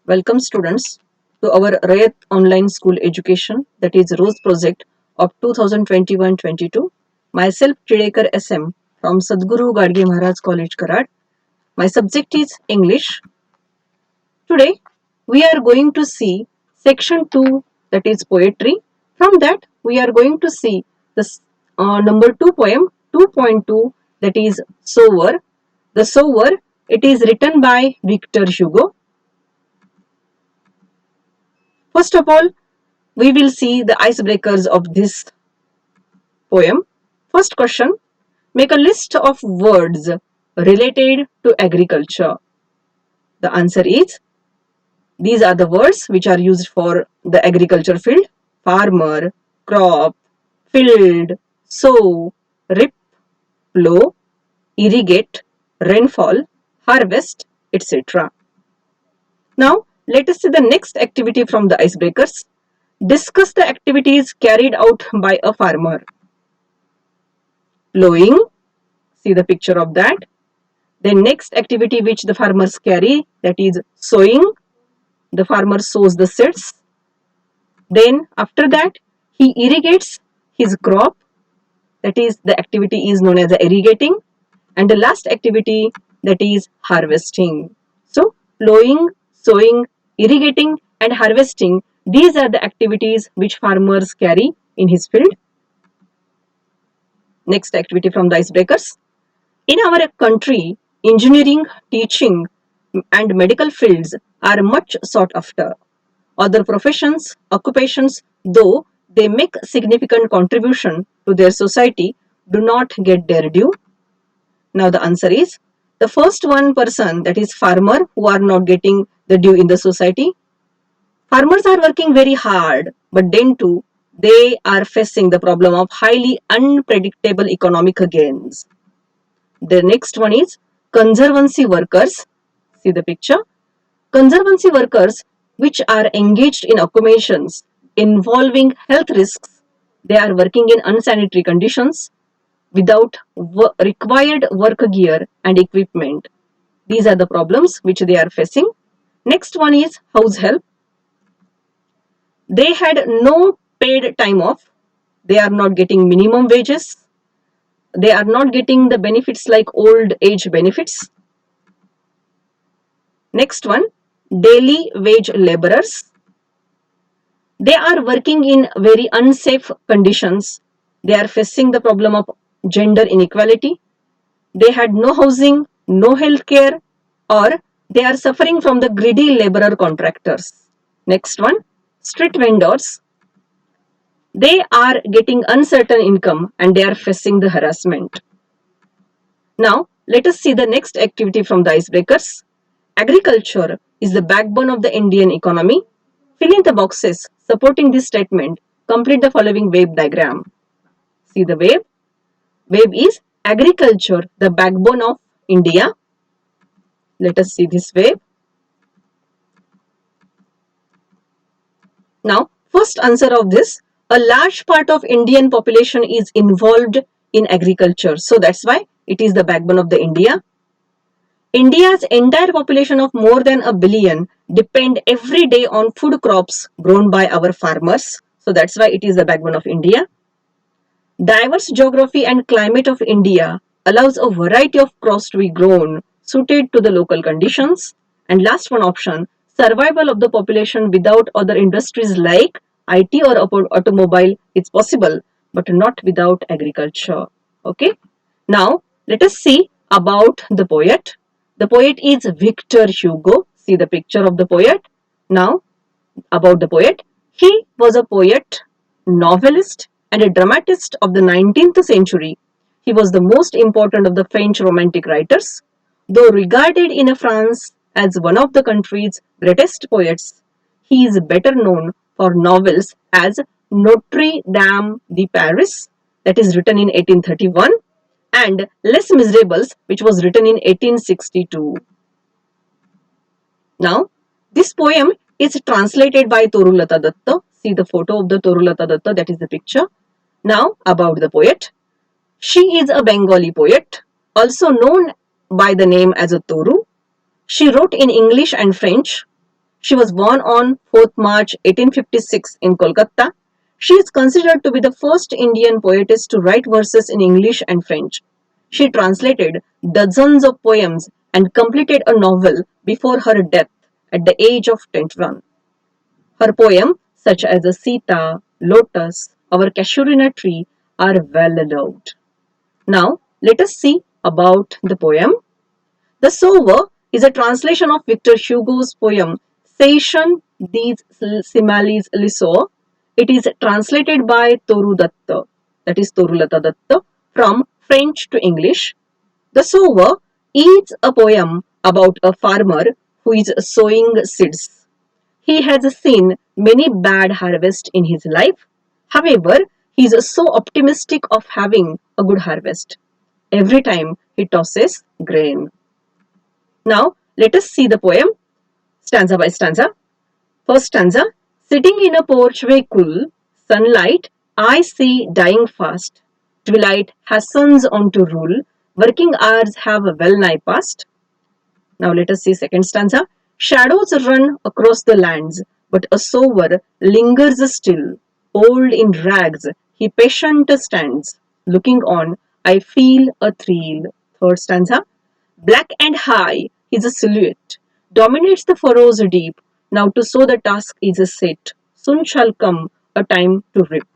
Welcome students to our Rayat Online School Education, that is ROSE project of 2021-22. Myself Chidekar SM from Sadguru Gadge Maharaj College Karad. My subject is English. Today we are going to see section 2, that is poetry. From that we are going to see the number 2 poem 2.2, that is Sower. The Sower, it is written by Victor Hugo. First of all, we will see the icebreakers of this poem. First question, make a list of words related to agriculture. The answer is, these are the words which are used for the agriculture field: farmer, crop, field, sow, rip, plow, irrigate, rainfall, harvest, etc. Now, let us see the next activity from the icebreakers. Discuss the activities carried out by a farmer. Plowing, see the picture of that. Then next activity which the farmers carry, that is sowing. The farmer sows the seeds. Then after that he irrigates his crop, that is the activity is known as irrigating. And the last activity, that is harvesting. So plowing, sowing, irrigating and harvesting, these are the activities which farmers carry in his field. Next activity from the icebreakers. In our country, engineering, teaching, and medical fields are much sought after. Other professions, occupations, though they make significant contribution to their society, do not get their due. Now the answer is, the first one person, that is farmer, who are not getting the due in the society. Farmers are working very hard, but then too, they are facing the problem of highly unpredictable economic gains. The next one is conservancy workers. See the picture. Conservancy workers, which are engaged in occupations involving health risks, they are working in unsanitary conditions without required work gear and equipment. These are the problems which they are facing. Next one is house help. They had no paid time off. They are not getting minimum wages. They are not getting the benefits like old age benefits. Next one, daily wage laborers. They are working in very unsafe conditions. They are facing the problem of gender inequality. They had no housing, no health care, or they are suffering from the greedy laborer contractors. Next one, street vendors. They are getting uncertain income and they are facing the harassment. Now, let us see the next activity from the icebreakers. Agriculture is the backbone of the Indian economy. Fill in the boxes supporting this statement. Complete the following wave diagram. See the wave. Wave is agriculture, the backbone of India. Let us see this wave. Now, first answer of this, a large part of Indian population is involved in agriculture. So that's why it is the backbone of the India. India's entire population of more than a billion depend every day on food crops grown by our farmers. So that's why it is the backbone of India. Diverse geography and climate of India allows a variety of crops to be grown suited to the local conditions. And last one option, survival of the population without other industries like IT or automobile is possible, but not without agriculture. Okay. Now let us see about the poet. The poet is Victor Hugo. See the picture of the poet. Now about the poet. He was a poet, novelist, and a dramatist of the 19th century. He was the most important of the French Romantic writers. Though regarded in France as one of the country's greatest poets, he is better known for novels as Notre Dame de Paris, that is written in 1831, and Les Miserables, which was written in 1862. Now, this poem is translated by Torulata Datta. See the photo of the Torulata Datta, that is the picture. Now, about the poet. She is a Bengali poet, also known by the name as a Toru. She wrote in English and French. She was born on 4th March 1856 in Kolkata. She is considered to be the first Indian poetess to write verses in English and French. She translated dozens of poems and completed a novel before her death at the age of 21. Her poems, such as Sita, Lotus, Our Casuarina Tree, are well loved. Now, let us see about the poem. The Sower is a translation of Victor Hugo's poem Session des Similes Lissois. It is translated by Toru Datta, that is Torulata Datta, from French to English. The Sower is a poem about a farmer who is sowing seeds. He has seen many bad harvests in his life. However, he is so optimistic of having a good harvest every time he tosses grain. Now, let us see the poem stanza by stanza. First stanza. Sitting in a porchway cool, sunlight I see dying fast. Twilight hastens on to rule, working hours have well nigh passed. Now let us see second stanza. Shadows run across the lands, but a sower lingers still. Old in rags, he patient stands. Looking on, I feel a thrill. Third stanza. Black and high, his silhouette dominates the furrows deep. Now to sow the task is set. Soon shall come a time to reap.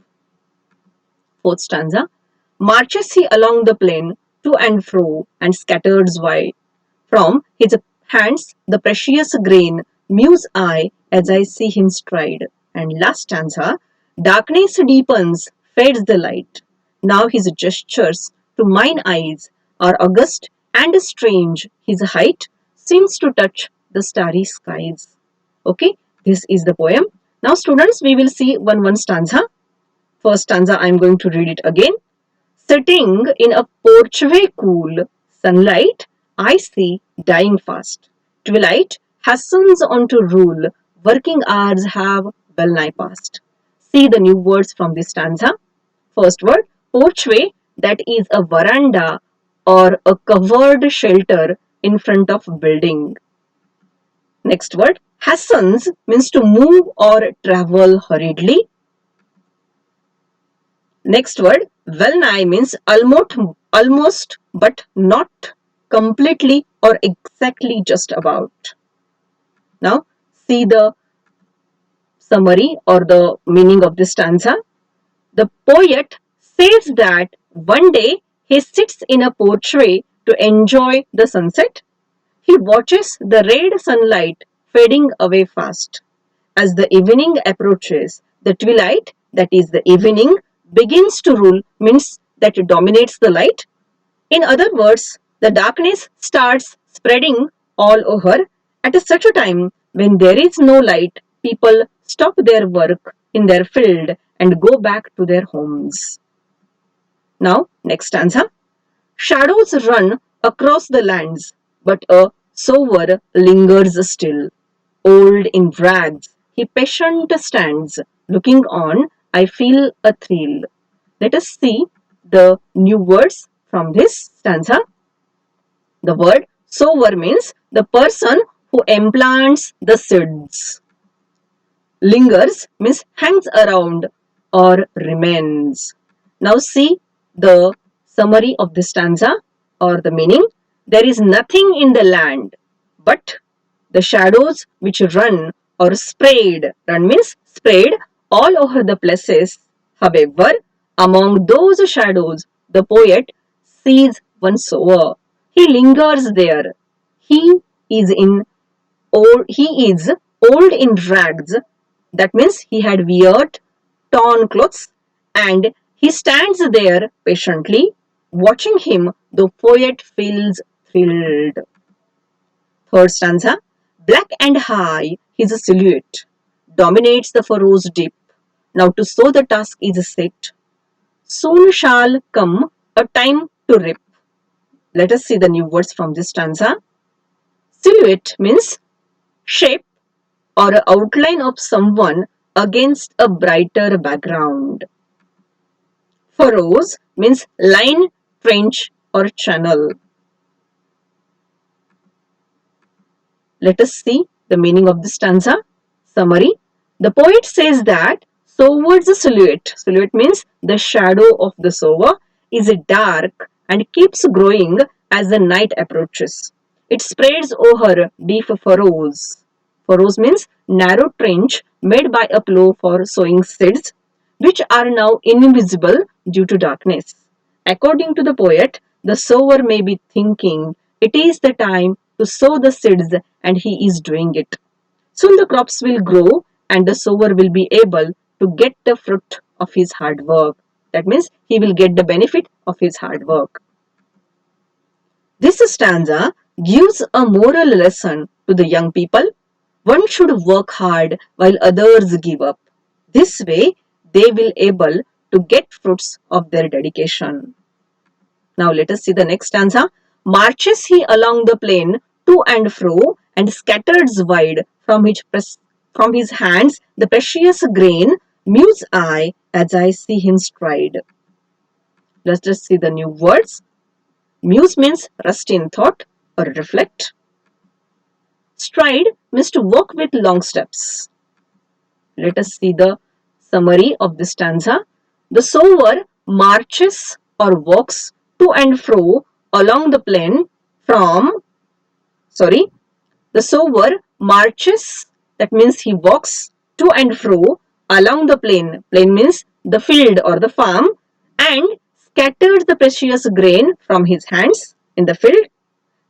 Fourth stanza. Marches he along the plain, to and fro, and scatters wide. From his hands the precious grain muse I as I see him stride. And last stanza. Darkness deepens, fades the light. Now his gestures to mine eyes are august and strange. His height seems to touch the starry skies. Okay, this is the poem. Now students, we will see one stanza. First stanza, I am going to read it again. Sitting in a porchway cool, sunlight I see dying fast. Twilight hastens on to rule, working hours have well nigh passed. See the new words from this stanza. First word, porchway, that is a veranda or a covered shelter in front of building. Next word, hastens means to move or travel hurriedly. Next word, well nigh means almost but not completely or exactly just about. Now, see the summary or the meaning of this stanza. The poet says that one day he sits in a porchway to enjoy the sunset. He watches the red sunlight fading away fast. As the evening approaches, the twilight, that is the evening, begins to rule, means that it dominates the light. In other words, the darkness starts spreading all over. At such a time, when there is no light, people stop their work in their field and go back to their homes. Now, next stanza. Shadows run across the lands, but a sower lingers still. Old in rags, he patient stands. Looking on, I feel a thrill. Let us see the new words from this stanza. The word sower means the person who implants the seeds. Lingers means hangs around or remains. Now see the summary of the stanza or the meaning. There is nothing in the land but the shadows which run means spread all over the places. However, among those shadows, the poet sees one sower. He lingers there. He is in he is old in rags. That means he had weird, torn clothes, and he stands there patiently. Watching him, the poet feels thrilled. Third stanza. Black and high, his silhouette dominates the furrows deep. Now to sow the task is set. Soon shall come a time to reap. Let us see the new words from this stanza. Silhouette means shape or outline of someone against a brighter background. Furrows means line, trench or channel. Let us see The meaning of this stanza. Summary. The poet says that sower's silhouette means the shadow of the sower, is dark and keeps growing as the night approaches. It spreads over deep furrows. Furrows means narrow trench made by a plough for sowing seeds, which are now invisible due to darkness. According to the poet, the sower may be thinking it is the time to sow the seeds and he is doing it. Soon the crops will grow and the sower will be able to get the fruit of his hard work. That means he will get the benefit of his hard work. This stanza gives a moral lesson to the young people. One should work hard while others give up. This way they will able to get fruits of their dedication. Now let us see the next stanza. Marches he along the plain to and fro, and scatters wide from his hands the precious grain. Muse I as I see him stride. Let's just see the new words. Muse means rest in thought or reflect. Stride means to walk with long steps. Let us see the summary of this stanza. The sower marches or walks to and fro along the plain the sower marches, that means he walks to and fro along the plain. Plain means the field or the farm, and scatters the precious grain from his hands in the field.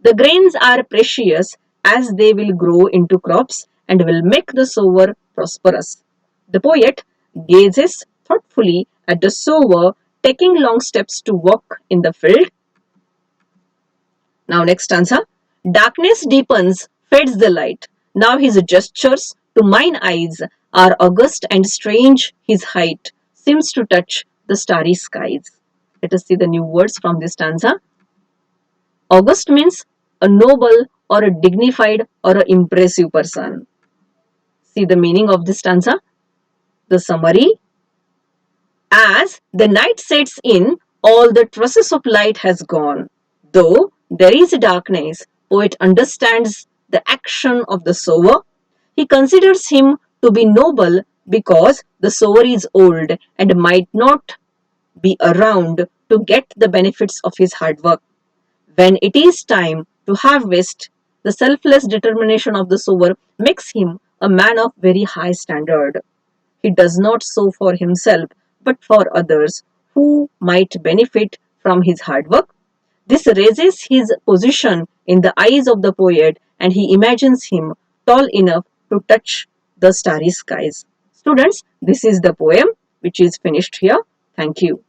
The grains are precious as they will grow into crops and will make the sower prosperous. The poet gazes thoughtfully at the sower taking long steps to walk in the field. Now next stanza. Darkness deepens, fades the light. Now his gestures to mine eyes are august and strange. His height seems to touch the starry skies. Let us see the new words from this stanza. August means a noble or a dignified or an impressive person. See the meaning of this stanza. The summary. As the night sets in, all the traces of light has gone. Though there is darkness, poet understands the action of the sower. He considers him to be noble because the sower is old and might not be around to get the benefits of his hard work. When it is time to harvest, the selfless determination of the sower makes him a man of very high standard. He does not sow for himself but for others who might benefit from his hard work. This raises his position in the eyes of the poet and he imagines him tall enough to touch the starry skies. Students, this is the poem which is finished here. Thank you.